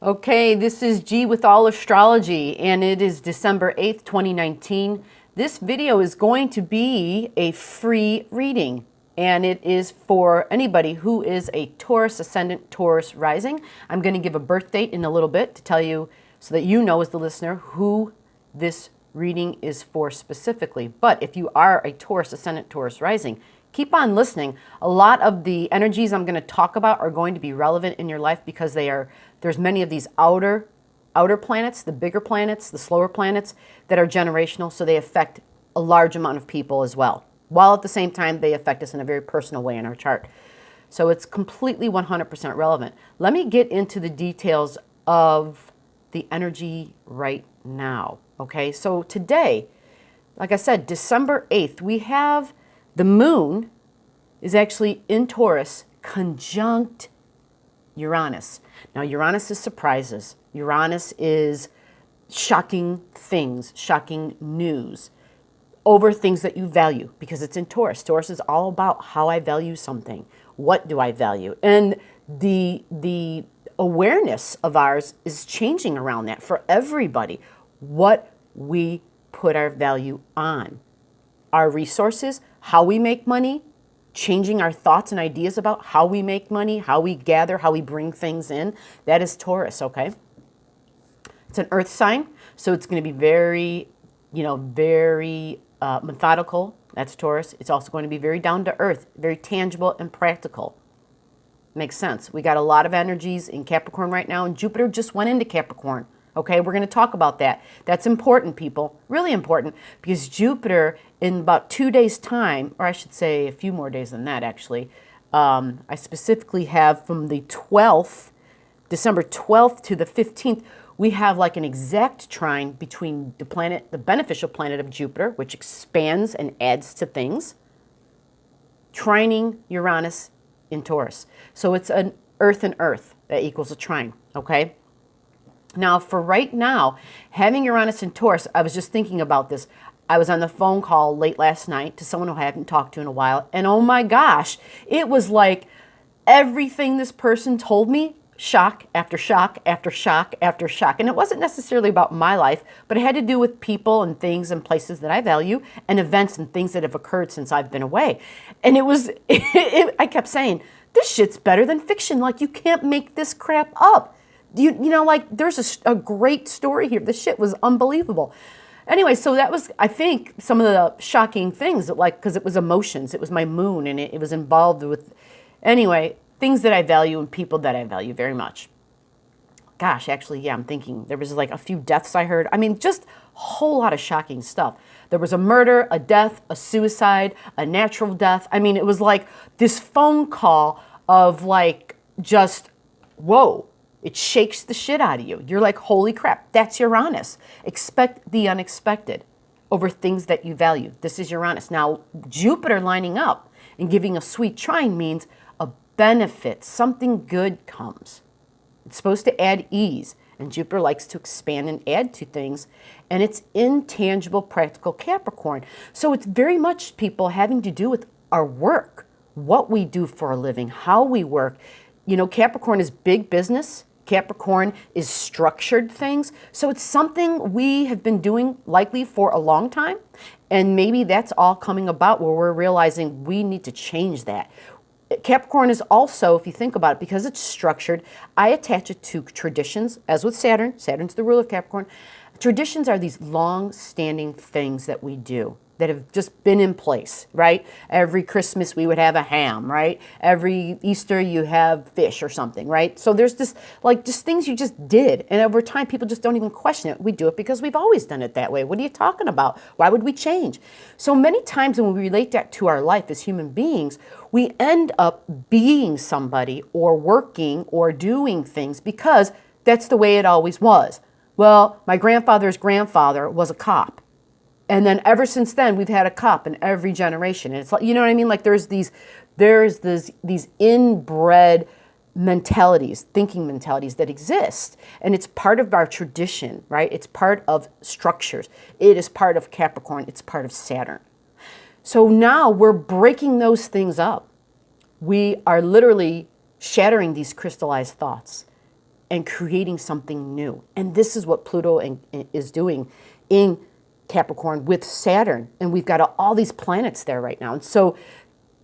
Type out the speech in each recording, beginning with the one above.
Okay, this is G with Allastrology, and it is December 8th, 2019. This video is going to be a free reading, and it is for anybody who is a Taurus ascendant, Taurus rising. I'm going to give a birth date in a little bit to tell you so that you know as the listener who this reading is for specifically. But if you are a Taurus ascendant, Taurus rising, keep on listening. A lot of the energies I'm going to talk about are going to be relevant in your life because there's many of these outer planets, the bigger planets, the slower planets that are generational, so they affect a large amount of people as well, while at the same time they affect us in a very personal way in our chart. So it's completely 100% relevant. Let me get into the details of the energy right now. Okay, so today, like I said, December 8th, we have the moon is actually in Taurus conjunct Uranus. Now, Uranus is surprises. Uranus is shocking things, shocking news over things that you value because it's in Taurus. Taurus is all about how I value something. What do I value? And the awareness of ours is changing around that for everybody. What we put our value on. Our resources, how we make money, changing our thoughts and ideas about how we make money, how we gather, how we bring things in. That is Taurus, okay? It's an earth sign, so it's going to be very, very methodical. That's Taurus. It's also going to be very down to earth, very tangible and practical. Makes sense. We got a lot of energies in Capricorn right now, and Jupiter just went into Capricorn. Okay, we're going to talk about that. That's important, people. Really important, because Jupiter, in about 2 days' time, or I should say a few more days than that, actually, I specifically have from the 12th, December 12th to the 15th, we have like an exact trine between the planet, the beneficial planet of Jupiter, which expands and adds to things, trining Uranus in Taurus. So it's an earth and earth that equals a trine, okay? Now, for right now, having Uranus in Taurus, I was just thinking about this. I was on the phone call late last night to someone who I haven't talked to in a while, and oh my gosh, it was like everything this person told me, shock after shock after shock after shock. And it wasn't necessarily about my life, but it had to do with people and things and places that I value and events and things that have occurred since I've been away. And it was, I kept saying, this shit's better than fiction. Like, you can't make this crap up. You know, like, there's a great story here. This shit was unbelievable. Anyway, so that was, I think, some of the shocking things, like, because it was emotions. It was my moon, and it was involved with, anyway, things that I value and people that I value very much. Gosh, actually, yeah, I'm thinking there was like a few deaths I heard. I mean, just a whole lot of shocking stuff. There was a murder, a death, a suicide, a natural death. I mean, it was like this phone call of like just, whoa. It shakes the shit out of you. You're like, holy crap, that's Uranus. Expect the unexpected over things that you value. This is Uranus. Now, Jupiter lining up and giving a sweet trine means a benefit. Something good comes. It's supposed to add ease. And Jupiter likes to expand and add to things. And it's intangible, practical Capricorn. So it's very much, people, having to do with our work, what we do for a living, how we work. You know, Capricorn is big business. Capricorn is structured things. So it's something we have been doing likely for a long time. And maybe that's all coming about where we're realizing we need to change that. Capricorn is also, if you think about it, because it's structured, I attach it to traditions, as with Saturn. Saturn's the ruler of Capricorn. Traditions are these long-standing things that we do that have just been in place, right? Every Christmas we would have a ham, right? Every Easter you have fish or something, right? So there's this, like, just things you just did. And over time, people just don't even question it. We do it because we've always done it that way. What are you talking about? Why would we change? So many times when we relate that to our life as human beings, we end up being somebody or working or doing things because that's the way it always was. Well, my grandfather's grandfather was a cop. And then ever since then, we've had a cop in every generation. And it's like, you know what I mean? Like there's these inbred mentalities, thinking mentalities that exist. And it's part of our tradition, right? It's part of structures. It is part of Capricorn. It's part of Saturn. So now we're breaking those things up. We are literally shattering these crystallized thoughts. and creating something new. And this is what Pluto is doing in Capricorn with Saturn. And we've got all these planets there right now. And so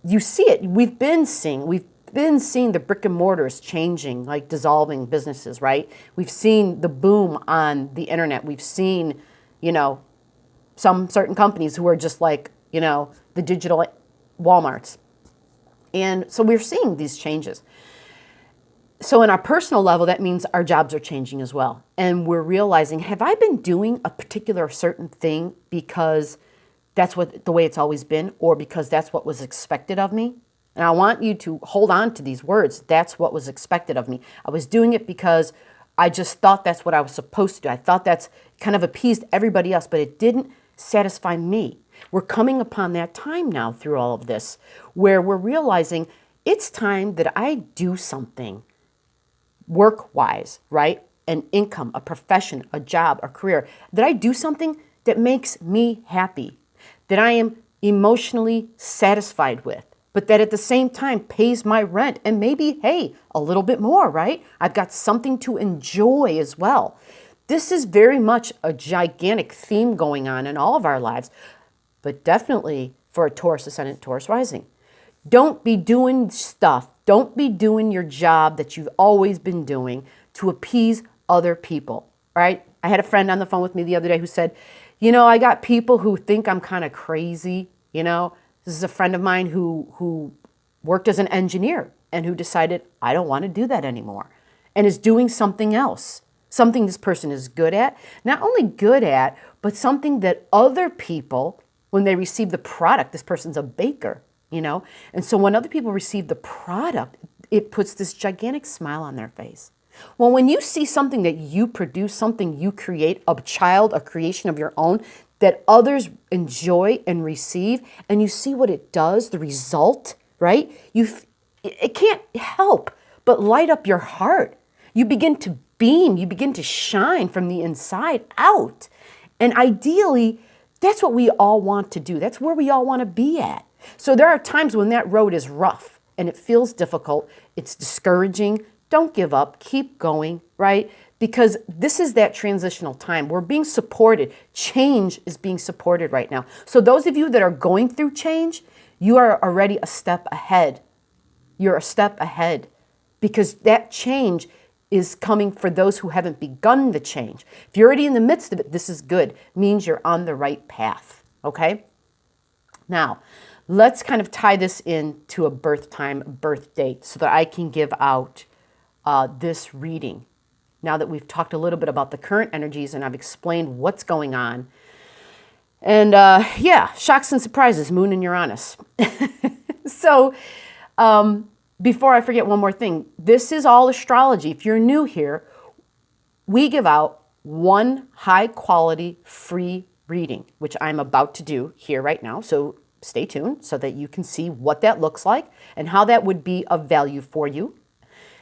you see it. We've been seeing the brick and mortars changing, like dissolving businesses, right? We've seen the boom on the internet. We've seen, some certain companies who are just like, the digital Walmarts. And so we're seeing these changes. So in our personal level, that means our jobs are changing as well. And we're realizing, have I been doing a particular certain thing because that's the way it's always been, or because that's what was expected of me? And I want you to hold on to these words. That's what was expected of me. I was doing it because I just thought that's what I was supposed to do. I thought that's kind of appeased everybody else, but it didn't satisfy me. We're coming upon that time now through all of this where we're realizing it's time that I do something work-wise, right? An income, a profession, a job, a career, that I do something that makes me happy, that I am emotionally satisfied with, but that at the same time pays my rent and maybe, hey, a little bit more, right? I've got something to enjoy as well. This is very much a gigantic theme going on in all of our lives, but definitely for a Taurus ascendant, Taurus rising. Don't be doing stuff. Don't be doing your job that you've always been doing to appease other people, right? I had a friend on the phone with me the other day who said, I got people who think I'm kind of crazy. This is a friend of mine who worked as an engineer and who decided, I don't want to do that anymore, and is doing something else, something this person is good at. Not only good at, but something that other people, when they receive the product, this person's a baker, and so when other people receive the product, it puts this gigantic smile on their face. Well, when you see something that you produce, something you create, a creation of your own, that others enjoy and receive, and you see what it does, the result, right? It can't help but light up your heart. You begin to beam, you begin to shine from the inside out. And ideally, that's what we all want to do. That's where we all want to be at. So there are times when that road is rough and it feels difficult. It's discouraging. Don't give up. Keep going, right? Because this is that transitional time. We're being supported. Change is being supported right now. So those of you that are going through change, you are already a step ahead. You're a step ahead because that change is coming for those who haven't begun the change. If you're already in the midst of it, this is good. It means you're on the right path, okay? Now, let's kind of tie this into a birth time, birth date, so that I can give out this reading. Now that we've talked a little bit about the current energies and I've explained what's going on. And shocks and surprises, Moon and Uranus. So before I forget one more thing, this is all astrology. If you're new here, we give out one high quality free reading, which I'm about to do here right now. So stay tuned so that you can see what that looks like and how that would be of value for you.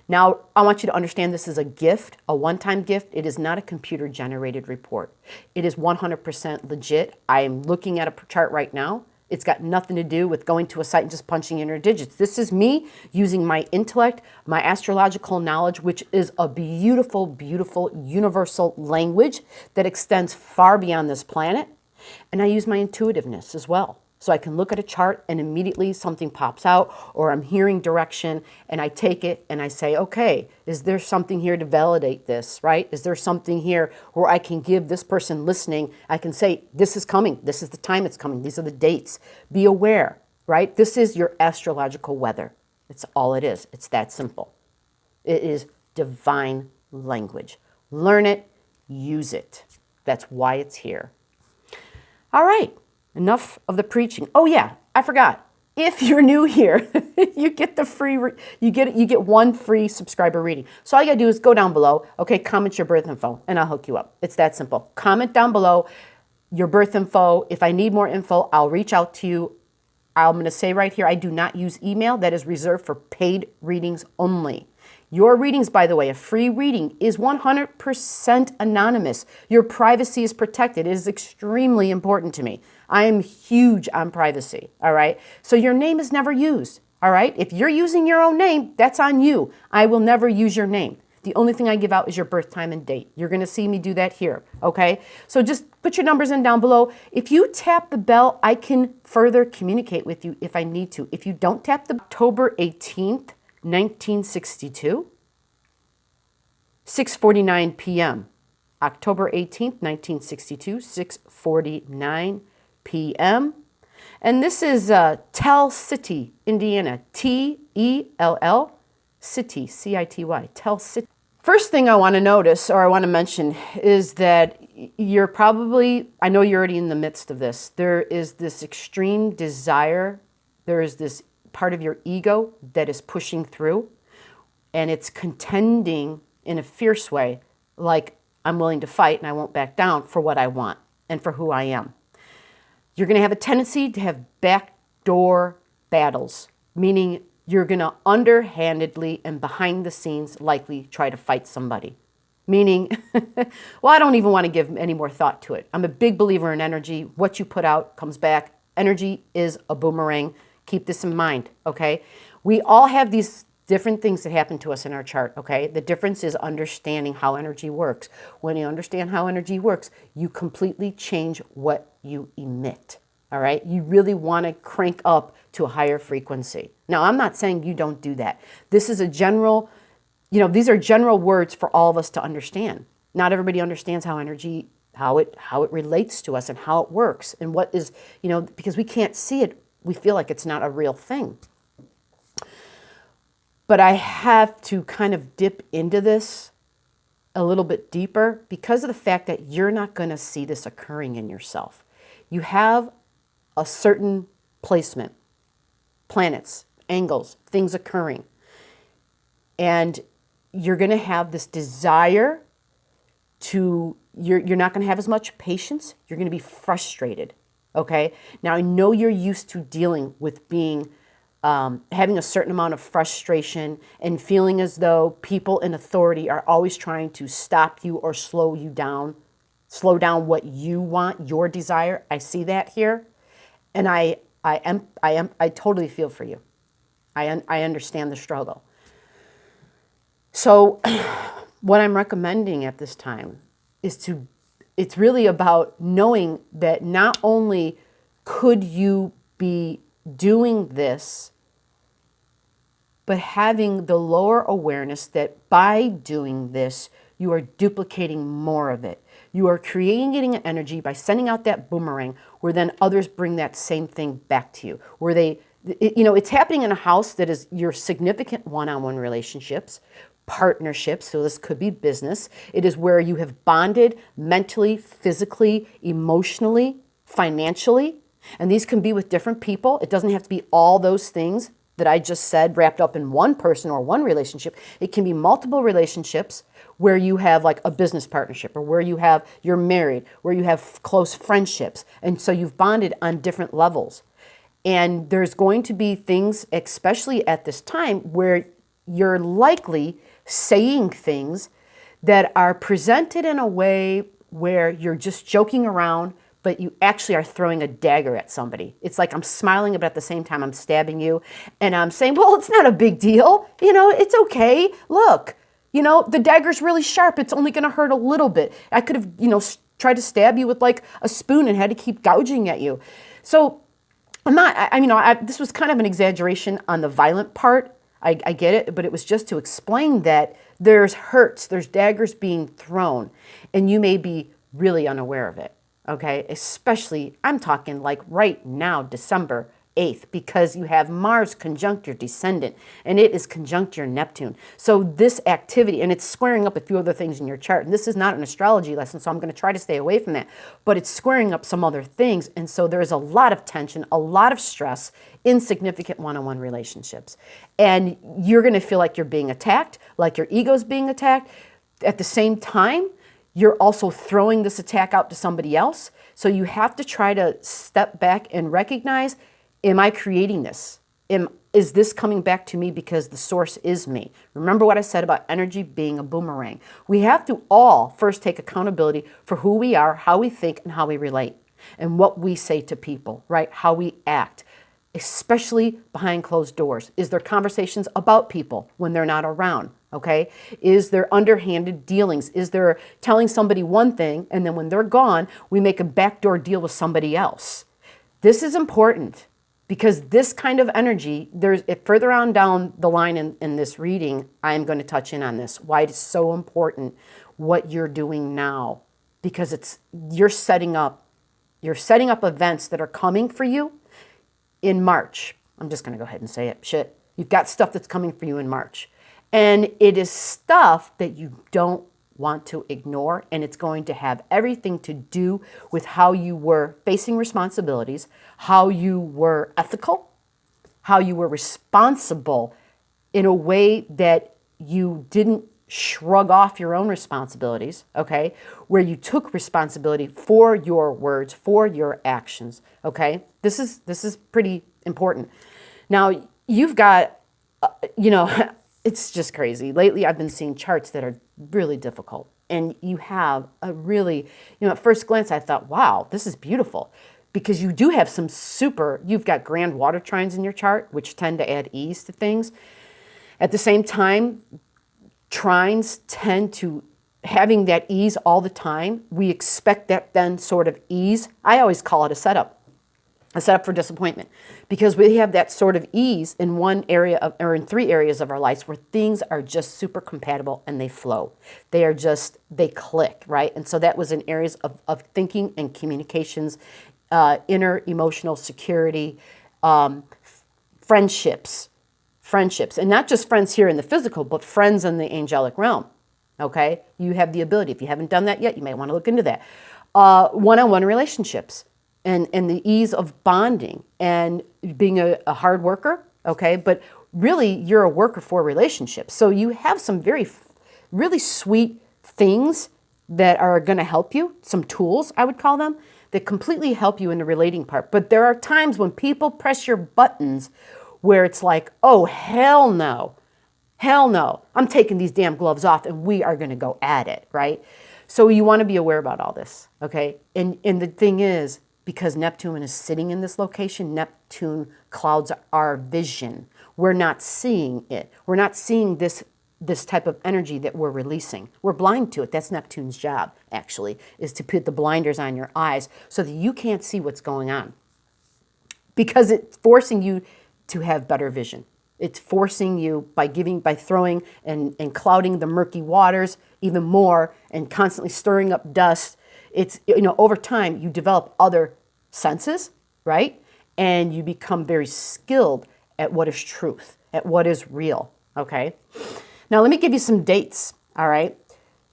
Now, I want you to understand this is a gift, a one-time gift. It is not a computer-generated report. It is 100% legit. I am looking at a chart right now. It's got nothing to do with going to a site and just punching in your digits. This is me using my intellect, my astrological knowledge, which is a beautiful, beautiful universal language that extends far beyond this planet. And I use my intuitiveness as well. So I can look at a chart and immediately something pops out, or I'm hearing direction and I take it and I say, okay, is there something here to validate this, right? Is there something here where I can give this person listening, I can say, this is coming, this is the time it's coming, these are the dates. Be aware, right? This is your astrological weather. It's all it is. It's that simple. It is divine language. Learn it, use it. That's why it's here. All right. Enough of the preaching. Oh yeah, I forgot. If you're new here, you get the free. You get one free subscriber reading. So all you gotta do is go down below. Okay, comment your birth info, and I'll hook you up. It's that simple. Comment down below your birth info. If I need more info, I'll reach out to you. I'm gonna say right here, I do not use email. That is reserved for paid readings only. Your readings, by the way, a free reading is 100% anonymous. Your privacy is protected. It is extremely important to me. I am huge on privacy, all right? So your name is never used, all right? If you're using your own name, that's on you. I will never use your name. The only thing I give out is your birth time and date. You're going to see me do that here, okay? So just put your numbers in down below. If you tap the bell, I can further communicate with you if I need to. If you don't tap the October 18th, 1962, 6:49 p.m. October 18th, 1962, 6:49 p.m. And this is Tell City, Indiana. T-E-L-L, City, C-I-T-Y, Tell City. First thing I want to notice, or I want to mention, is that you're probably, I know you're already in the midst of this. There is this extreme desire. There is this part of your ego that is pushing through, and it's contending in a fierce way, like, I'm willing to fight and I won't back down for what I want and for who I am. You're going to have a tendency to have backdoor battles, meaning you're going to underhandedly and behind the scenes likely try to fight somebody. Meaning, well, I don't even want to give any more thought to it. I'm a big believer in energy. What you put out comes back. Energy is a boomerang. Keep this in mind, okay? We all have these different things that happen to us in our chart, okay? The difference is understanding how energy works. When you understand how energy works, you completely change what you emit, all right? You really want to crank up to a higher frequency. Now, I'm not saying you don't do that. This is a general, these are general words for all of us to understand. Not everybody understands how energy, how it relates to us and how it works and what is, because we can't see it, we feel like it's not a real thing. But I have to kind of dip into this a little bit deeper because of the fact that you're not going to see this occurring in yourself. You have a certain placement, planets, angles, things occurring. And you're going to have this desire to, you're not going to have as much patience. You're going to be frustrated, okay? Now, I know you're used to dealing with being having a certain amount of frustration and feeling as though people in authority are always trying to stop you or slow you down, slow down what you want, your desire. I see that here, and I totally feel for you. I understand the struggle. So, what I'm recommending at this time is it's really about knowing that not only could you be doing this, but having the lower awareness that by doing this, you are duplicating more of it. You are creating an energy by sending out that boomerang where then others bring that same thing back to you. Where it's happening in a house that is your significant one-on-one relationships, partnerships, so this could be business. It is where you have bonded mentally, physically, emotionally, financially, and these can be with different people. It doesn't have to be all those things that I just said wrapped up in one person or one relationship. It can be multiple relationships where you have like a business partnership or where you're married, where you have close friendships. And so you've bonded on different levels. And there's going to be things, especially at this time, where you're likely saying things that are presented in a way where you're just joking around, but you actually are throwing a dagger at somebody. It's like I'm smiling, but at the same time I'm stabbing you. And I'm saying, well, it's not a big deal. It's okay. Look, the dagger's really sharp. It's only going to hurt a little bit. I could have, tried to stab you with like a spoon and had to keep gouging at you. So this was kind of an exaggeration on the violent part. I get it, but it was just to explain that there's hurts, there's daggers being thrown, and you may be really unaware of it. Okay, especially, I'm talking like right now, December 8th, because you have Mars conjunct your descendant, and it is conjunct your Neptune. So this activity, and it's squaring up a few other things in your chart, and this is not an astrology lesson, so I'm going to try to stay away from that, but it's squaring up some other things, and so there's a lot of tension, a lot of stress in significant one-on-one relationships. And you're going to feel like you're being attacked, like your ego's being attacked. At the same time, you're also throwing this attack out to somebody else. So you have to try to step back and recognize, am I creating this? Is this coming back to me because the source is me? Remember what I said about energy being a boomerang. We have to all first take accountability for who we are, how we think, and how we relate, and what we say to people, right? How we act, especially behind closed doors. Is there conversations about people when they're not around? Okay? Is there underhanded dealings? Is there telling somebody one thing and then when they're gone, we make a backdoor deal with somebody else? This is important because this kind of energy, further on down the line in this reading, I'm going to touch in on this, why it's so important what you're doing now, because you're setting up events that are coming for you in March. I'm just going to go ahead and say it. Shit. You've got stuff that's coming for you in March. And it is stuff that you don't want to ignore, and it's going to have everything to do with how you were facing responsibilities, how you were ethical, how you were responsible in a way that you didn't shrug off your own responsibilities, okay? Where you took responsibility for your words, for your actions, okay? This is pretty important. Now, you've got, it's just crazy. Lately, I've been seeing charts that are really difficult. And you have a really, at first glance, I thought, wow, this is beautiful. Because you do have you've got grand water trines in your chart, which tend to add ease to things. At the same time, trines tend to, having that ease all the time, we expect that then sort of ease. I always call it a setup for disappointment, because we have that sort of ease in one area or in three areas of our lives where things are just super compatible and they flow. They click, right? And so that was in areas of thinking and communications, inner emotional security, friendships, and not just friends here in the physical, but friends in the angelic realm. Okay? You have the ability. If you haven't done that yet, you may want to look into that. One-on-one relationships. And the ease of bonding and being a hard worker, okay? But really, you're a worker for relationships. So you have some really sweet things that are going to help you, some tools, I would call them, that completely help you in the relating part. But there are times when people press your buttons where it's like, oh, hell no. Hell no. I'm taking these damn gloves off and we are going to go at it, right? So you want to be aware about all this, okay? And the thing is, because Neptune is sitting in this location, Neptune clouds our vision. We're not seeing it. We're not seeing this type of energy that we're releasing. We're blind to it. That's Neptune's job, actually, is to put the blinders on your eyes so that you can't see what's going on. Because it's forcing you to have better vision. It's forcing you by throwing and clouding the murky waters even more and constantly stirring up dust. It's, over time, you develop other senses, right? And you become very skilled at what is truth, at what is real, okay? Now, let me give you some dates, all right?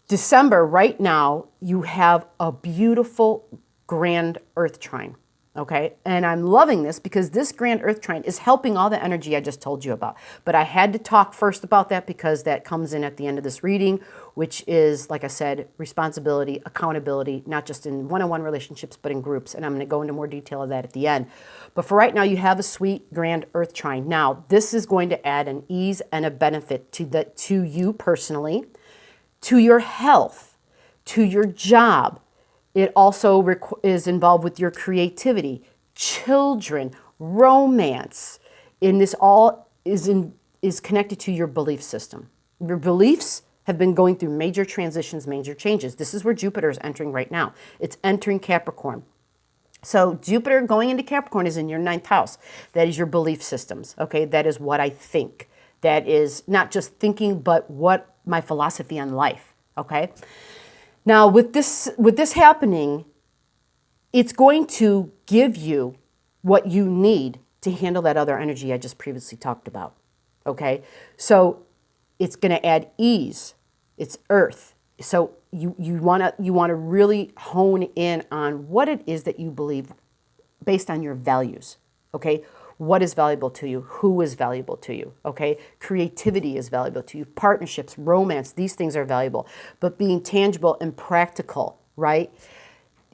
December, right now, you have a beautiful grand earth trine, okay? And I'm loving this because this grand earth trine is helping all the energy I just told you about. But I had to talk first about that because that comes in at the end of this reading, which is, like I said, responsibility, accountability, not just in one-on-one relationships, but in groups. And I'm going to go into more detail of that at the end. But for right now, you have a sweet grand earth trine. Now, this is going to add an ease and a benefit to you personally, to your health, to your job. It also is involved with your creativity, children, romance. And this all is connected to your belief system. Your beliefs have been going through major transitions, major changes. This is where Jupiter is entering right now. It's entering Capricorn. So Jupiter going into Capricorn is in your 9th house. That is your belief systems, okay? That is what I think. That is not just thinking, but what my philosophy on life, okay? Now, with this happening, it's going to give you what you need to handle that other energy I just previously talked about, okay? So it's going to add ease. It's earth. So you want to really hone in on what it is that you believe based on your values, okay? What is valuable to you? Who is valuable to you? Okay? Creativity is valuable to you. Partnerships, romance, these things are valuable. But being tangible and practical, right?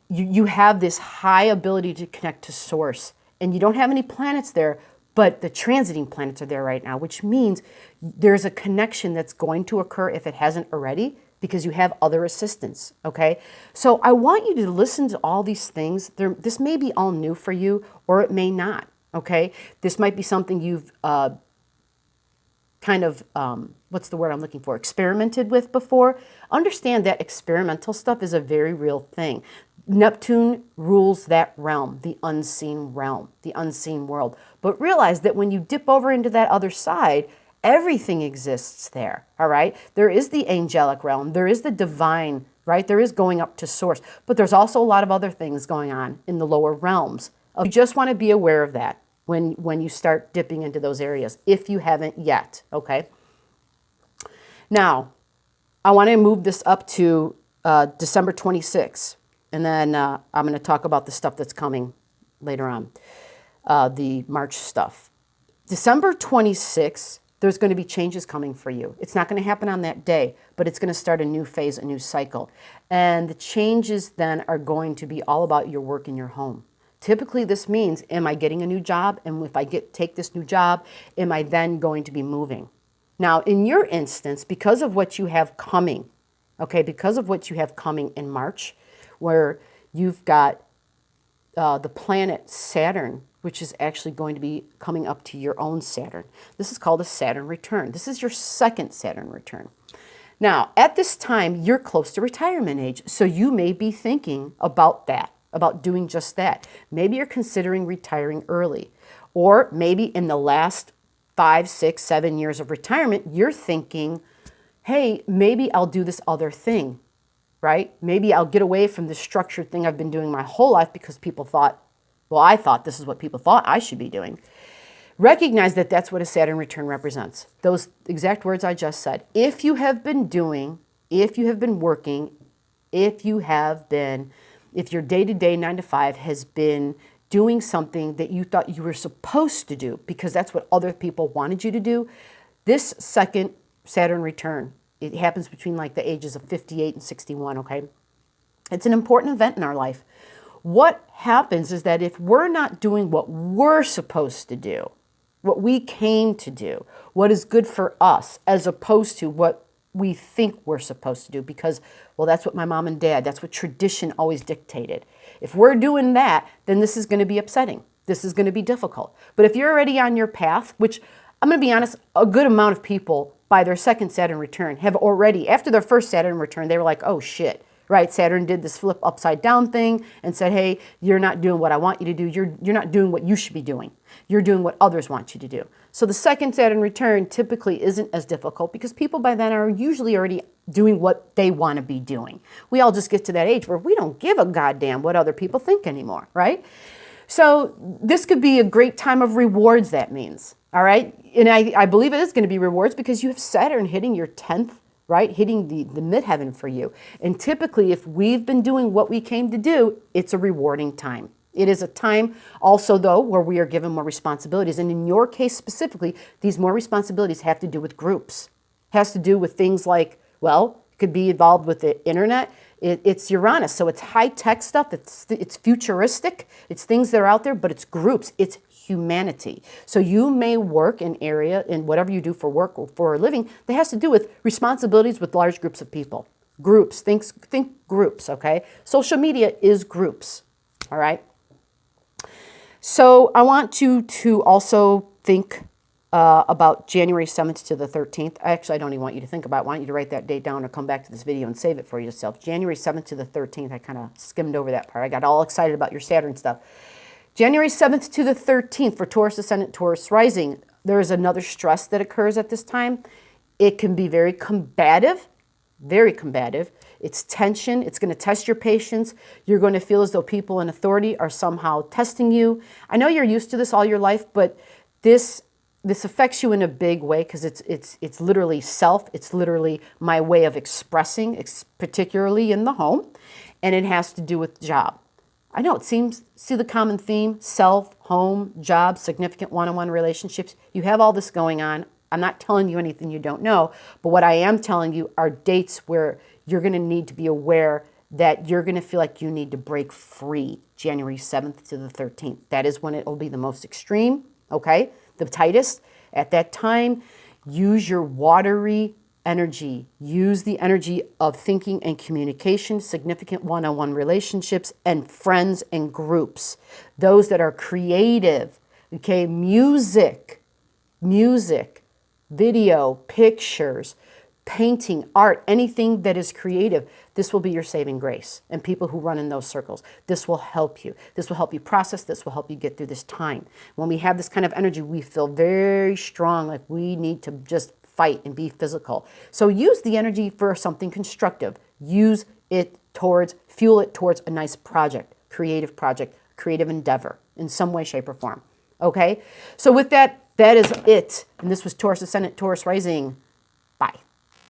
You have this high ability to connect to source. And you don't have any planets there, but the transiting planets are there right now, which means there's a connection that's going to occur if it hasn't already, because you have other assistance, okay? So I want you to listen to all these things. This may be all new for you, or it may not. Okay, this might be something you've kind kind of, what's the word I'm looking for, experimented with before, understand that experimental stuff is a very real thing. Neptune rules that realm, the unseen world. But realize that when you dip over into that other side, everything exists there, all right? There is the angelic realm, there is the divine, right? There is going up to source, but there's also a lot of other things going on in the lower realms. You just want to be aware of that when you start dipping into those areas, if you haven't yet, okay? Now, I want to move this up to December 26th. And then I'm going to talk about the stuff that's coming later on, the March stuff. December 26th, there's going to be changes coming for you. It's not going to happen on that day, but it's going to start a new phase, a new cycle. And the changes then are going to be all about your work in your home. Typically, this means, am I getting a new job? And if I take this new job, am I then going to be moving? Now, in your instance, because of what you have coming, okay, because of what you have coming in March, where you've got the planet Saturn, which is actually going to be coming up to your own Saturn. This is called a Saturn return. This is your second Saturn return. Now, at this time, you're close to retirement age, so you may be thinking about that, about doing just that. Maybe you're considering retiring early, or maybe in the last 5, 6, 7 years of retirement, you're thinking, hey, maybe I'll do this other thing. Right? Maybe I'll get away from this structured thing I've been doing my whole life because people thought, well, I thought this is what people thought I should be doing. Recognize that that's what a Saturn return represents. Those exact words I just said. If you have been doing, if you have been working, if your day-to-day 9 to 5 has been doing something that you thought you were supposed to do because that's what other people wanted you to do, this second Saturn return, it happens between like the ages of 58 and 61, okay? It's an important event in our life. What happens is that if we're not doing what we're supposed to do, what we came to do, what is good for us, as opposed to what we think we're supposed to do, because, well, that's what my mom and dad, that's what tradition always dictated. If we're doing that, then this is going to be upsetting. This is going to be difficult. But if you're already on your path, which I'm going to be honest, a good amount of people by their second Saturn return have already, after their first Saturn return, they were like, oh shit, right? Saturn did this flip upside down thing and said, hey, you're not doing what I want you to do. You're not doing what you should be doing. You're doing what others want you to do. So the second Saturn return typically isn't as difficult because people by then are usually already doing what they want to be doing. We all just get to that age where we don't give a goddamn what other people think anymore, right? So this could be a great time of rewards, that means. All right, and I believe it is going to be rewards because you have Saturn hitting your 10th, right, hitting the midheaven for you. And typically, if we've been doing what we came to do, it's a rewarding time. It is a time also, though, where we are given more responsibilities. And in your case specifically, these more responsibilities have to do with groups. It has to do with things like, well, it could be involved with the internet. It's Uranus, so it's high-tech stuff. It's futuristic. It's things that are out there, but it's groups. It's humanity. So you may work in whatever you do for work or for a living that has to do with responsibilities with large groups of people. Groups, think groups, okay? Social media is groups, all right? So I want you to also think about January 7th to the 13th. Actually, I don't even want you to think about it. I want you to write that date down or come back to this video and save it for yourself. January 7th to the 13th, I kind of skimmed over that part. I got all excited about your Saturn stuff. January 7th to the 13th for Taurus Ascendant, Taurus Rising, there is another stress that occurs at this time. It can be very combative, very combative. It's tension. It's going to test your patience. You're going to feel as though people in authority are somehow testing you. I know you're used to this all your life, but this affects you in a big way because it's literally self. It's literally my way of expressing, particularly in the home, and it has to do with job. I know it seems, see the common theme, self, home, job, significant one-on-one relationships. You have all this going on. I'm not telling you anything you don't know, but what I am telling you are dates where you're going to need to be aware that you're going to feel like you need to break free January 7th to the 13th. That is when it will be the most extreme, okay? The tightest. At that time, use your watery energy. Use the energy of thinking and communication, significant one-on-one relationships, and friends and groups. Those that are creative, okay? Music, video, pictures, painting, art, anything that is creative, this will be your saving grace. And people who run in those circles, this will help you. This will help you process. This will help you get through this time. When we have this kind of energy, we feel very strong, like we need to just fight and be physical. So use the energy for something constructive. Use it towards, fuel it towards a nice project, creative endeavor in some way, shape, or form. Okay? So with that, that is it. And this was Taurus Ascendant, Taurus Rising. Bye.